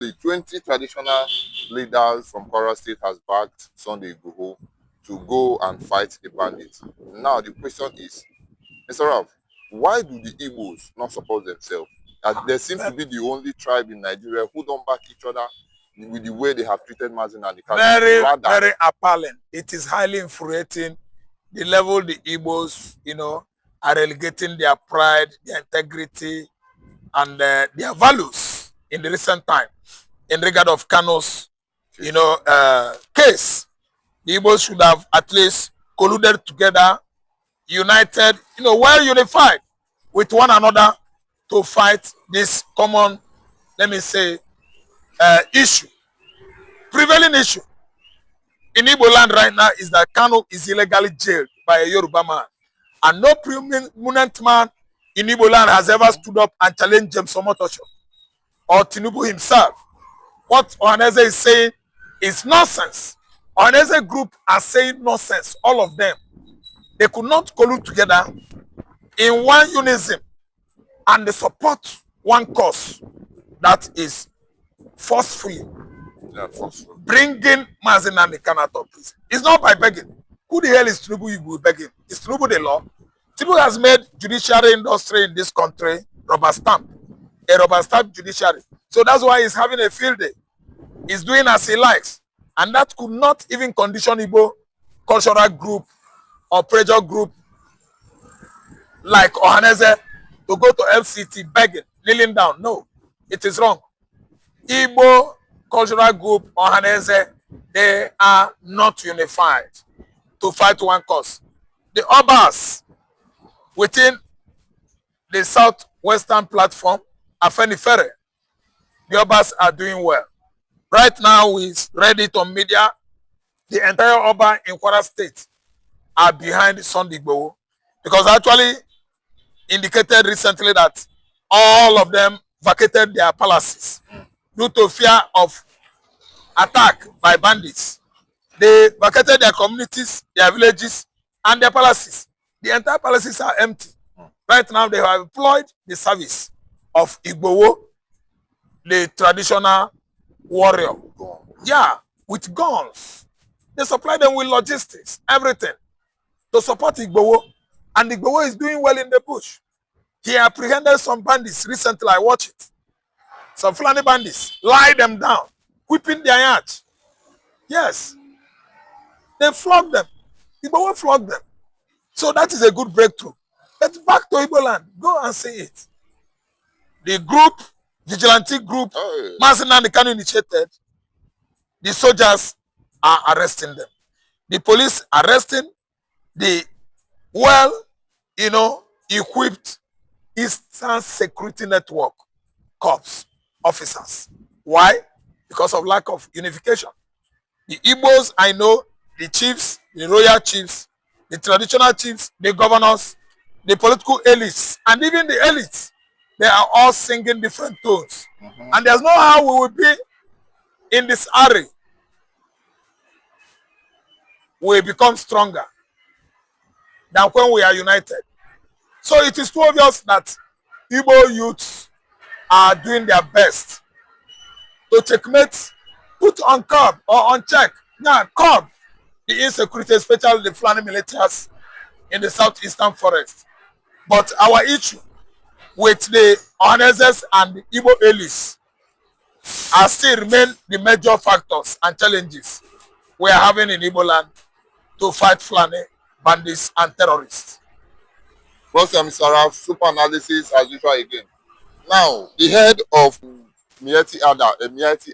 The 20 traditional leaders from Kwara State has backed Sunday Igboho to go and fight the bandits. Now the question is, Mr. Ralph, why do the Igbos not support themselves? They seem to be the only tribe in Nigeria who don't back each other with the way they have treated Mazin and the Kanu. Very appalling. It is highly infuriating the level the Igbos, are relegating their pride, their integrity, and their values in the recent time in regard of Kanu's, case. The Igbos should have at least colluded together, united, well unified with one another to fight this common, let me say, issue. Prevailing issue in Igbo land right now is that Kanu is illegally jailed by a Yoruba man. And no prominent man in Igbo land has ever stood up and challenged James Omotosho or Tinubu himself. What Ohaneze is saying is nonsense. Ohaneze group are saying nonsense, all of them. They could not collude together in one unison and they support one cause that is forcefully bringing Mazin and Kanu out of prison. It's not by begging. Who the hell is Tinubu you will begging? Is Tinubu the law? Tinubu has made judiciary industry in this country a rubber stamp judiciary. So that's why he's having a field day. He's doing as he likes. And that could not even condition Igbo cultural group or pressure group like Ohaneze to go to FCT begging, kneeling down. No, it is wrong. Igbo cultural group, Ohaneze, they are not unified to fight one cause. The Obas within the southwestern platform, Afenifere, the Obas are doing well. Right now, we read it on media. The entire Oba in Kwara State are behind Sunday Igboho because actually indicated recently that all of them vacated their palaces due to fear of attack by bandits. They vacated their communities, their villages, and their palaces. The entire palaces are empty. Right now, they have employed the service of Igboho, the traditional warrior. Yeah, with guns. They supply them with logistics, everything, to support Igboho. And Igboho is doing well in the bush. He apprehended some bandits recently. I watched it. Some Fulani bandits lie them down, whipping their yacht. Yes. They flogged them. Igbo flogged them. So that is a good breakthrough. But back to Igbo land. Go and see it. The group, vigilante group, Mazin and Kanu initiated, the soldiers are arresting them. The police arresting the equipped Eastern Security Network corps officers. Why? Because of lack of unification. The Igbos, I know, the chiefs, the royal chiefs, the traditional chiefs, the governors, the political elites, and even the elites, they are all singing different tones. And there's no how we will be in this array. We become stronger than when we are united. So it is too obvious that Igbo youths are doing their best to checkmate, put on curb or on check, curb the insecurity, especially the Fulani militias in the southeastern forest. But our issue with the Ohanezes and the Igbo elites are still remain the major factors and challenges we are having in Igbo land to fight Fulani, bandits, and terrorists. Well, Mr. Ralph, super analysis as usual again. Now, the head of Mieti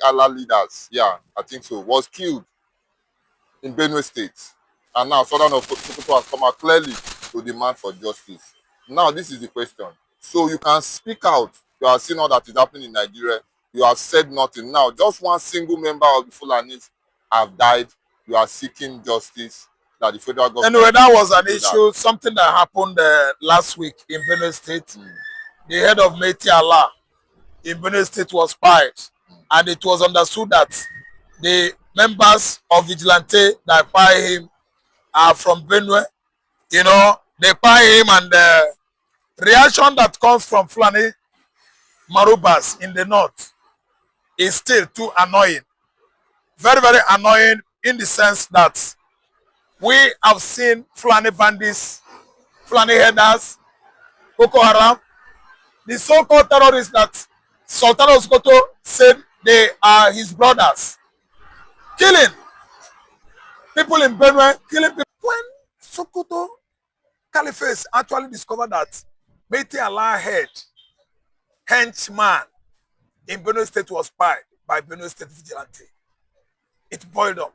Allah leaders, I think so, was killed in Benue State. And now Sultan of Sokoto has come out clearly to demand for justice. Now, this is the question. So you can speak out. You have seen all that is happening in Nigeria. You have said nothing. Now, just one single member of the Fulanis have died. You are seeking justice that the federal government... Anyway, that was an issue, something that happened last week in Benue State. The head of Mieti Allah in Benue State was fired. And it was understood that the members of Vigilante that fire him are from Benue. They fire him, and the reaction that comes from Fulani Marubas in the north is still too annoying. Very, very annoying in the sense that we have seen Fulani bandits, Fulani headers, Boko Haram, the so-called terrorists that Sultan of Sokoto said they are his brothers, killing people in Benue, killing people. When Sokoto Caliphate actually discovered that Meiti Allah head henchman in Benue State was spied by Benue State vigilante, it boiled up.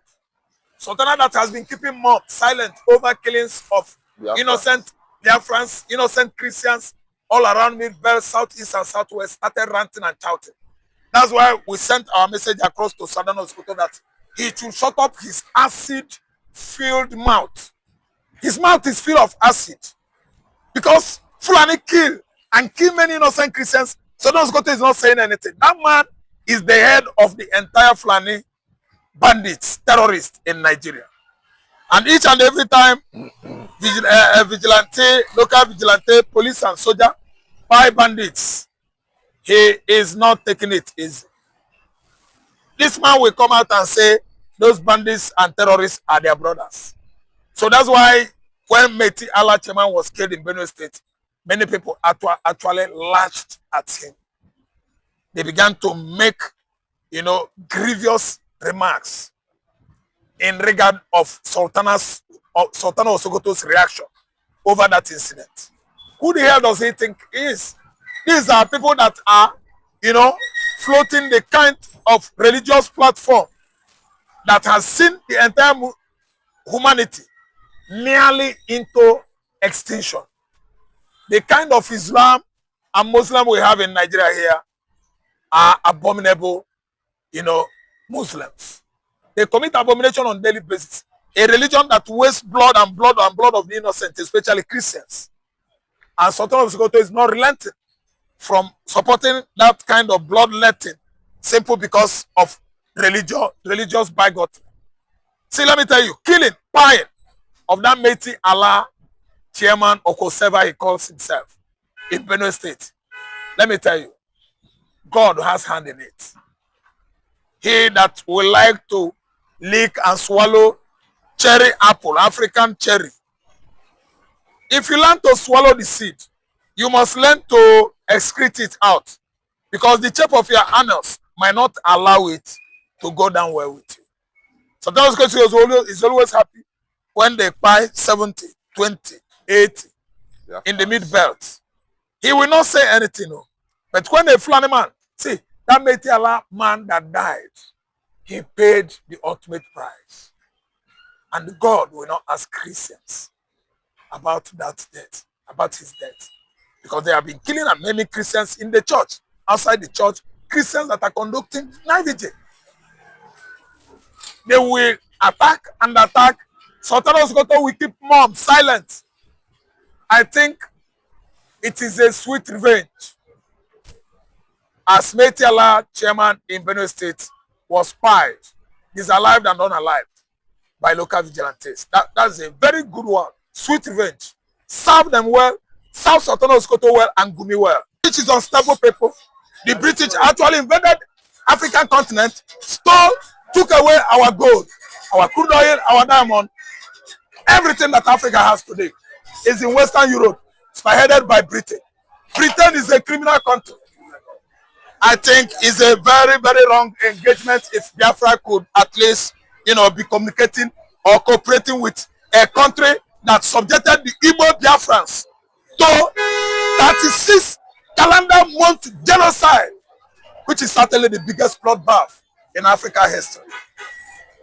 Sultana that has been keeping mum silent over killings of innocent Biafrans, innocent Christians all around Midbelt, Southeast and Southwest started ranting and shouting. That's why we sent our message across to Southern Sokoto that he should shut up his acid-filled mouth. His mouth is filled of acid because Fulani kill and kill many innocent Christians. Southern Sokoto is not saying anything. That man is the head of the entire Fulani bandits, terrorists in Nigeria. And each and every time, vigilante, local vigilante, police and soldier, by bandits, he is not taking it easy. This man will come out and say those bandits and terrorists are their brothers. So that's why when Meiti Allah Chairman was killed in Benue State, many people actually lashed at him. They began to make, grievous remarks in regard of Sultan of Sokoto's reaction over that incident. Who the hell does he think he is? These are people that are, floating the kind of religious platform that has seen the entire humanity nearly into extinction. The kind of Islam and Muslim we have in Nigeria here are abominable, Muslims. They commit abomination on a daily basis. A religion that wastes blood and blood and blood of the innocent, especially Christians. And Sultan of Sokoto is not relenting from supporting that kind of bloodletting simply because of religious bigotry. See, let me tell you, killing, buying of that Meiti Allah chairman or whatever he calls himself in Benue State. Let me tell you, God has hand in it. He that will like to lick and swallow cherry apple, African cherry. If you learn to swallow the seed, you must learn to excrete it out because the shape of your anus might not allow it to go down well with you. Sometimes is always happy when they buy 70, 20, 80 in the mid belt. He will not say anything. No. But when a Fulani man, see, that Meiti Allah man that died, he paid the ultimate price. And God will not ask Christians about that death, about his death. Because they have been killing and maiming Christians in the church, outside the church, Christians that are conducting night vigil. They will attack and attack. Sultan of Sokoto will keep mum silent. I think it is a sweet revenge. As Meiti Allah chairman in Benue State was spied, disallowed and unalived by local vigilantes. That's a very good one. Sweet revenge. Serve them well, serve Sultan of Sokoto well, and Gumi well. Which is unstable people. The British actually invaded African continent, stole, took away our gold, our crude oil, our diamond. Everything that Africa has today is in Western Europe, spearheaded by Britain. Britain is a criminal country. I think it's a very, very wrong engagement if Biafra could at least, be communicating or cooperating with a country that subjected the Igbo Biafrans to 36 calendar month genocide, which is certainly the biggest bloodbath in African history.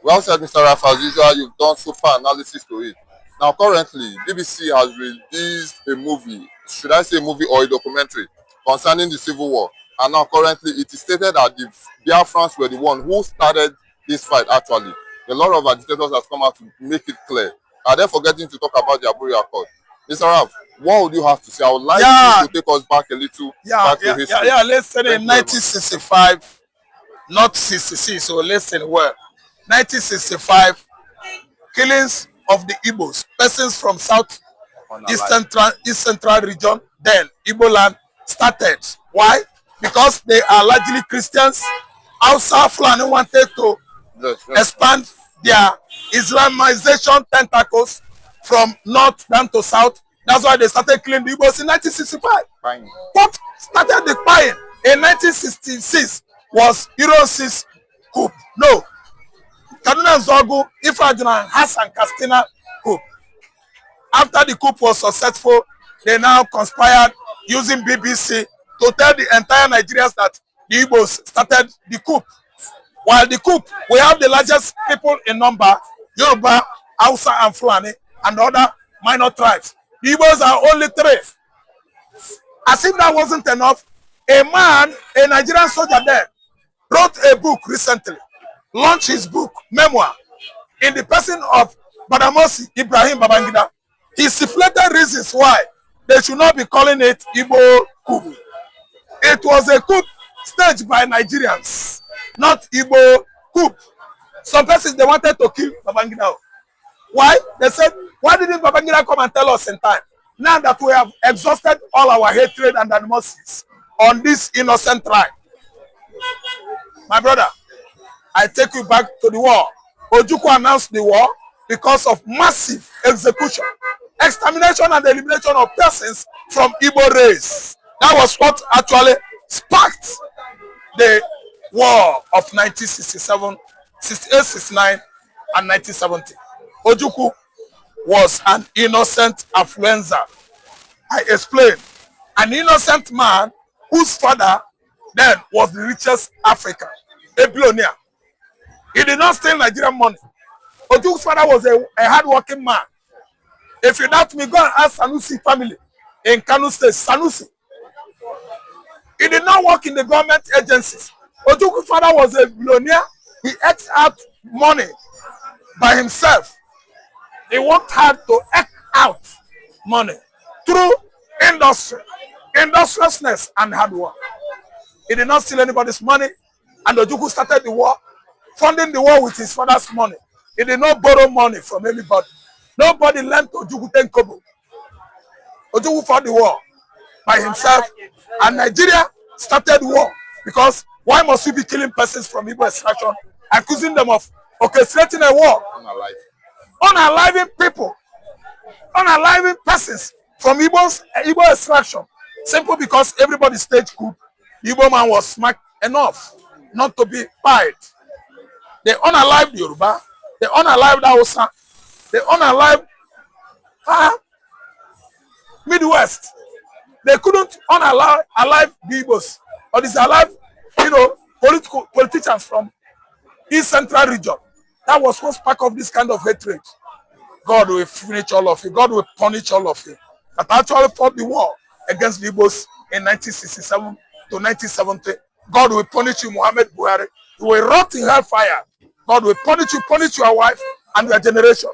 Well said, Mr. Raf. As usual, you've done super analysis to it. Now, currently, BBC has released a movie, should I say a movie or a documentary, concerning the Civil War. And now, currently, it is stated that the Biafrans were the one who started this fight, actually. A lot of agitators have come out to make it clear. Are they forgetting to talk about the Aburi Accord? Mr. Raf, what would you have to say? I would like you to take us back a little back to history. Let's say in 1965, not 66, so listen well. 1965, killings of the Igbos, persons from South East Central region, then Igbo land started. Why? Because they are largely Christians Hausa Fulani wanted to Yes, yes. expand their Islamization tentacles from north down to south. That's why they started killing the Igbos in 1965. Fine. What started the crying in 1966 was Euro 6 coup. No, Kaduna Zogu, Ifrajuna, Hassan Castina coup. After the coup was successful, they now conspired using BBC to tell the entire Nigerians that the Igbos started the coup. While the coup, we have the largest people in number, Yoruba, Hausa, and Fulani, and other minor tribes. The Igbos are only 3. As if that wasn't enough, a man, a Nigerian soldier there, wrote a book recently, launched his book, memoir, in the person of Badamosi Ibrahim Babangida. He stipulated reasons why they should not be calling it Igbo coup. It was a coup staged by Nigerians, not Igbo coup. Some persons, they wanted to kill Babangida. Why? They said, why didn't Babangida come and tell us in time? Now that we have exhausted all our hatred and animosities on this innocent tribe. My brother, I take you back to the war. Ojukwu announced the war because of massive execution, extermination and elimination of persons from Igbo race. That was what actually sparked the war of 1967, 68, 69, and 1970. Ojukwu was an innocent affluenza. I explained. An innocent man whose father then was the richest African, a billionaire. He did not steal Nigerian money. Ojukwu's father was a hard-working man. If you doubt me, go and ask Sanusi family in Kano State. Sanusi. He did not work in the government agencies. Ojukwu's father was a billionaire. He ate out money by himself. He worked hard to eke out money through industry, industriousness, and hard work. He did not steal anybody's money, and Ojukwu started the war, funding the war with his father's money. He did not borrow money from anybody. Nobody lent Ojukwu 10 kobo. Ojukwu fought the war by himself, and Nigeria started war because why must we be killing persons from Igbo extraction, accusing them of orchestrating a war? Unaliving people, unaliving persons from Igbo extraction, simply because everybody staged coup. The Igbo man was smart enough not to be fired. They unalived Yoruba, they unalived Hausa, they unalived Midwest. They couldn't alive the Igbos or disalive, politicians from East Central region. That was one spark of this kind of hatred. God will finish all of you. God will punish all of you. That actually fought the war against the Igbos in 1967 to 1970. God will punish you, Muhammad Buhari. You will rot in hellfire. God will punish your wife and your generation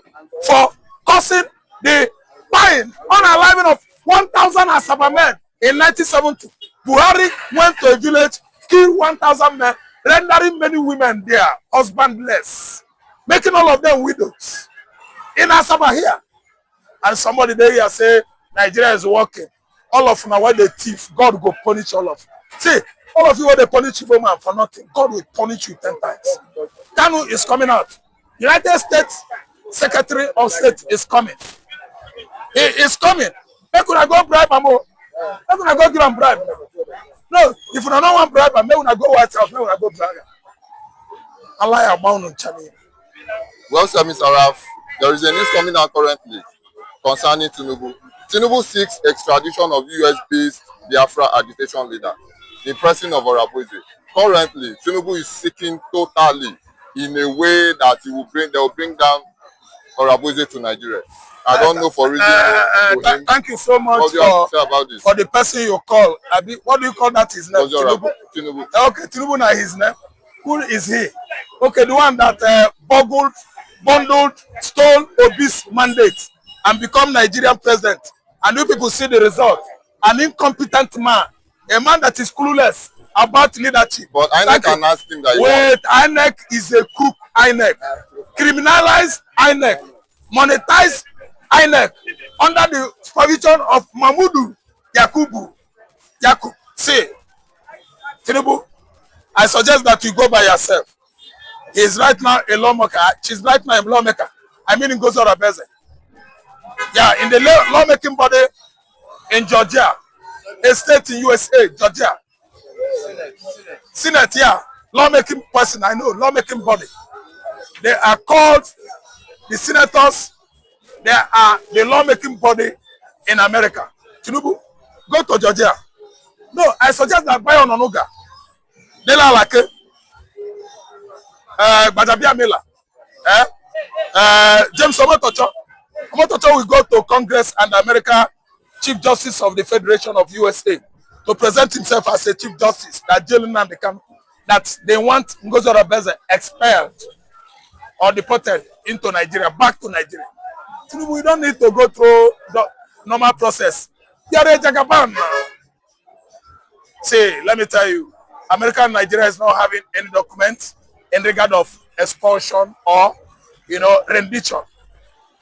for causing the buying, unaliving of 1,000 Asaba men in 1970. Buhari went to a village, killed 1,000 men, rendering many women there husbandless, making all of them widows. In Asaba here. And somebody there here say, Nigeria is working. All of them are the thief. God will punish all of you. See, all of you will punish you man for nothing. God will punish you 10 times. Kanu is coming out. United States Secretary of State is coming. He is coming. Where could I go bribe him? Where could I go give him bribe? No, if you don't want bribe him, where would I go White House? Where would I go bribe him? Allah abound on Chani. Well, sir, Mr. Raf, there is a news coming out currently concerning Tinubu. Tinubu seeks extradition of US-based Biafra agitation leader, the president of Oraboise. Currently, Tinubu is seeking totally in a way that they will bring down Oraboise to Nigeria. I don't know for reason. Thank you so much for the person you call. What do you call that his name? Tinubu. Okay, Tinubu na his name. Who is he? Okay, the one that bundled, stole Obi's mandate and become Nigerian president. And you people see the result. An incompetent man. A man that is clueless about leadership. But INEC can ask him that. Wait, INEC is a crook INEC. Criminalized INEC. Monetized INEC. Under the supervision of Mahmudu Yakub. See, Tinubu, I suggest that you go by yourself. He is right now a lawmaker. She's right now a lawmaker. I mean in Gozora Beze. Yeah, in the lawmaking body in Georgia, a state in USA, Georgia. Senate, yeah. Lawmaking person, I know, lawmaking body. They are called the senators. They are the lawmaking body in America. Tinubu, go to Georgia. No, I suggest that Bayo Nonuga, Dela Lake, Bajabia Miller, James Omotocho. Omotocho will go to Congress and America Chief Justice of the Federation of USA to present himself as a Chief Justice that jailing and that they want Ngozi Oronbeze expelled or deported into Nigeria, back to Nigeria. We don't need to go through the normal process. You are a Jagaban now. See, let me tell you, America and Nigeria is not having any documents in regard of expulsion or, rendition.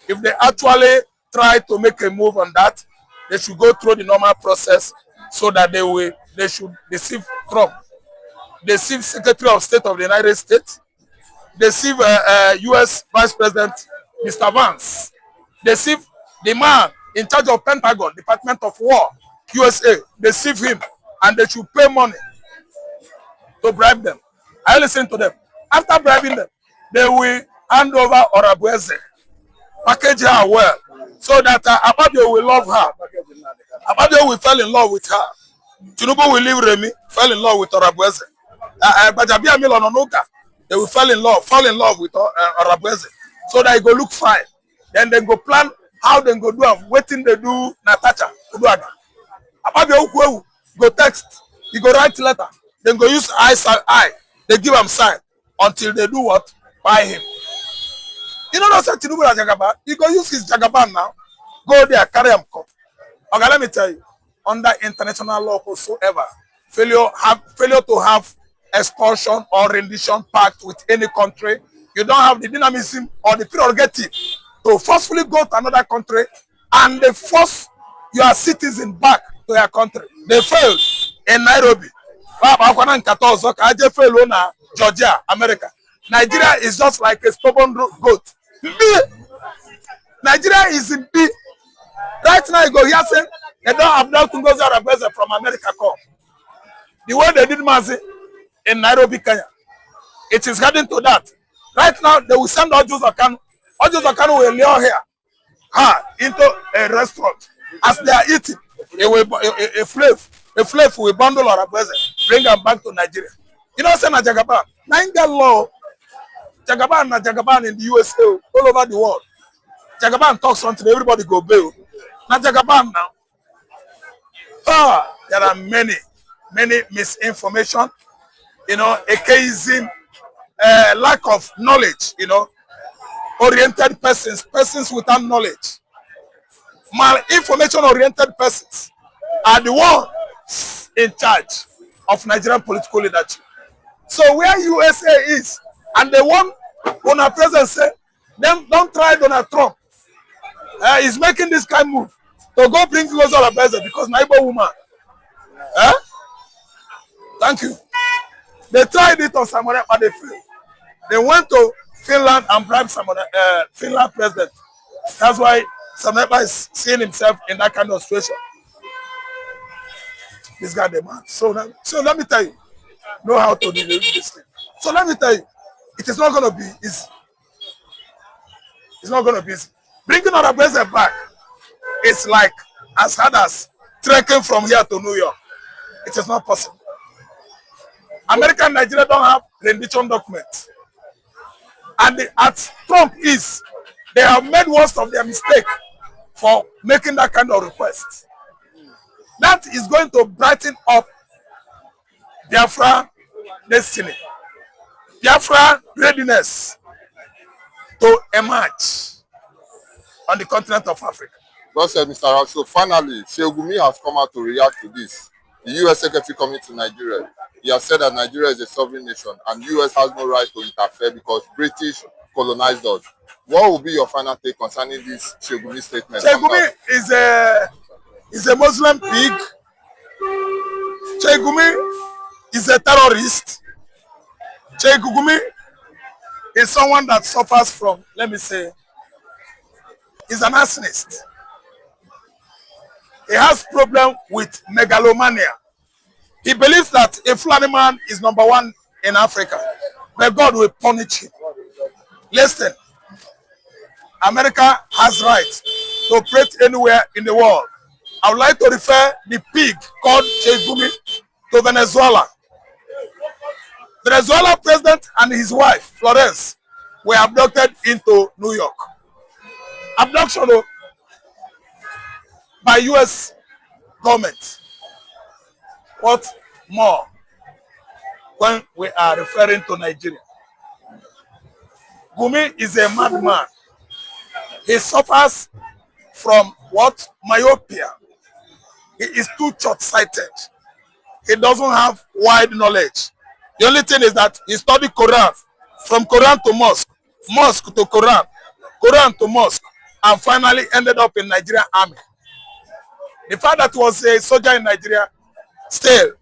If they actually try to make a move on that, they should go through the normal process so that they should deceive Trump, deceive Secretary of State of the United States, deceive U.S. Vice President Mr. Vance, deceive the man in charge of Pentagon, Department of War, USA, deceive him, and they should pay money to bribe them. I listen to them. After bribing them, they will hand over Oronbeze, package her well, so that Ababio will love her. Ababio will fall in love with her. Tinubu will leave Remi, fall in love with Oronbeze. Bajabia Miller Ononuga, they will fall in love with Oronbeze, so that it go look fine. Then they go plan how they go do am, wetin they do Natacha Uduaga. Ababio go text, he go write letter, then go use eye, they give him sign until they do what? Buy him. You know not say Tinubu na Jagaban, he go use his Jagaban now, go there, carry him come. Okay, let me tell you, under international law whatsoever, failure to have expulsion or rendition pact with any country, you don't have the dynamism or the prerogative to forcefully go to another country and they force your citizen back to your country. They failed in Nairobi. Georgia, America. Nigeria is just like a stubborn goat. Nigeria is in B. Right now, you go here saying they don't abduct Ngozi Oronbeze from America. Come. The way they did Mazi in Nairobi, Kenya. It is heading to that. Right now, they will send Ojo Zakanu. Ojo Zakanu will lure her into a restaurant. As they are eating, a flave will bundle Oronbeze, bring them back to Nigeria. You know, say na Jagaban. Nine law. Jagaban in the USA, all over the world. Jagaban talks something, everybody go bail. Now Jagaban now. There are many misinformation, occasion lack of knowledge, oriented persons without knowledge. Malinformation oriented persons are the ones in charge of Nigerian political leadership. So where USA is, and they want Donald President say, them don't try Donald Trump. He's making this kind of move to go bring Ngozi Oronbeze because neighbor woman. Thank you. They tried it on Samuel, but they failed. They went to Finland and bribed Finland president. That's why Samuel is seeing himself in that kind of situation. This guy, the man. So let me tell you, know how to do this thing. So let me tell you, it is not going to be easy. It's not going to be easy. Bringing Oronbeze back is like as hard as trekking from here to New York. It is not possible. America and Nigeria don't have rendition documents. And as Trump is, they have made worst of their mistake for making that kind of request. That is going to brighten up Biafra destiny. Biafra readiness to emerge on the continent of Africa. Well said, Mr. Ralph. So finally, Sheikh has come out to react to this. The U.S. Secretary coming to Nigeria. He has said that Nigeria is a sovereign nation and U.S. has no right to interfere because British colonized us. What will be your final take concerning this Sheikh statement? Sheikh is a Muslim pig. Sheikh is a terrorist. Che Gumi is someone that suffers from, let me say, is an arsonist. He has problem with megalomania. He believes that a Fulani man is number one in Africa, but God will punish him. Listen, America has right to operate anywhere in the world. I would like to refer the pig called Che Gumi to Venezuela. Venezuela president and his wife, Florence, were abducted into New York. Abduction by US government. What more when we are referring to Nigeria? Gumi is a madman. He suffers from what? Myopia. He is too short-sighted. He doesn't have wide knowledge. The only thing is that he studied Quran, from Quran to mosque, mosque to Quran, Quran to mosque, and finally ended up in Nigerian army. The fact that he was a soldier in Nigeria still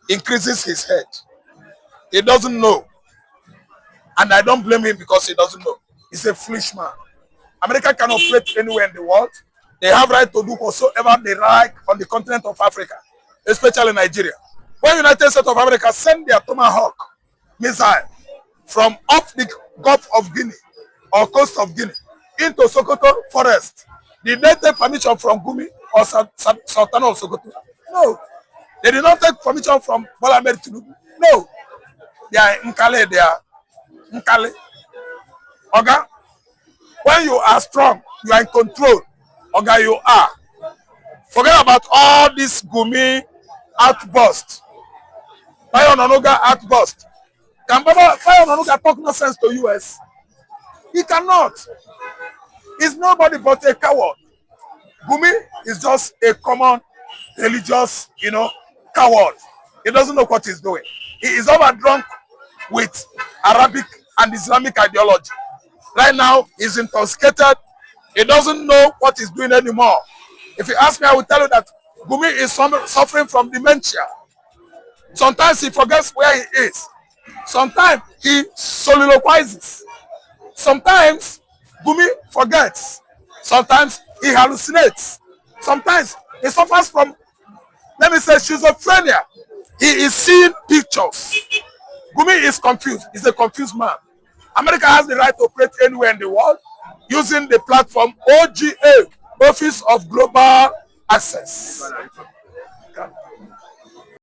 increases his head. He doesn't know. And I don't blame him because he doesn't know. He's a foolish man. America can operate anywhere in the world. They have right to do whatsoever they like on the continent of Africa, especially Nigeria. When United States of America send their Tomahawk missile from off the Gulf of Guinea or coast of Guinea into Sokoto forest, did they take permission from Gumi or Sultan of Sokoto? No. They did not take permission from Bola Ahmed Tinubu. No. They are Nkale, they are Nkale. Oga, when you are strong, you are in control. Oga, you are. Forget about all this Gumi outburst. Bayo Nonoga outburst. Can Bayo Nonoga talk nonsense to US? He cannot. He's nobody but a coward. Gumi is just a common religious, coward. He doesn't know what he's doing. He is overdrunk with Arabic and Islamic ideology. Right now, he's intoxicated. He doesn't know what he's doing anymore. If you ask me, I will tell you that Gumi is suffering from dementia. Sometimes he forgets where he is. Sometimes he soliloquizes. Sometimes Gumi forgets. Sometimes he hallucinates. Sometimes he suffers from, let me say, schizophrenia. He is seeing pictures. Gumi is confused. He's a confused man. America has the right to operate anywhere in the world using the platform OGA, Office of Global Access.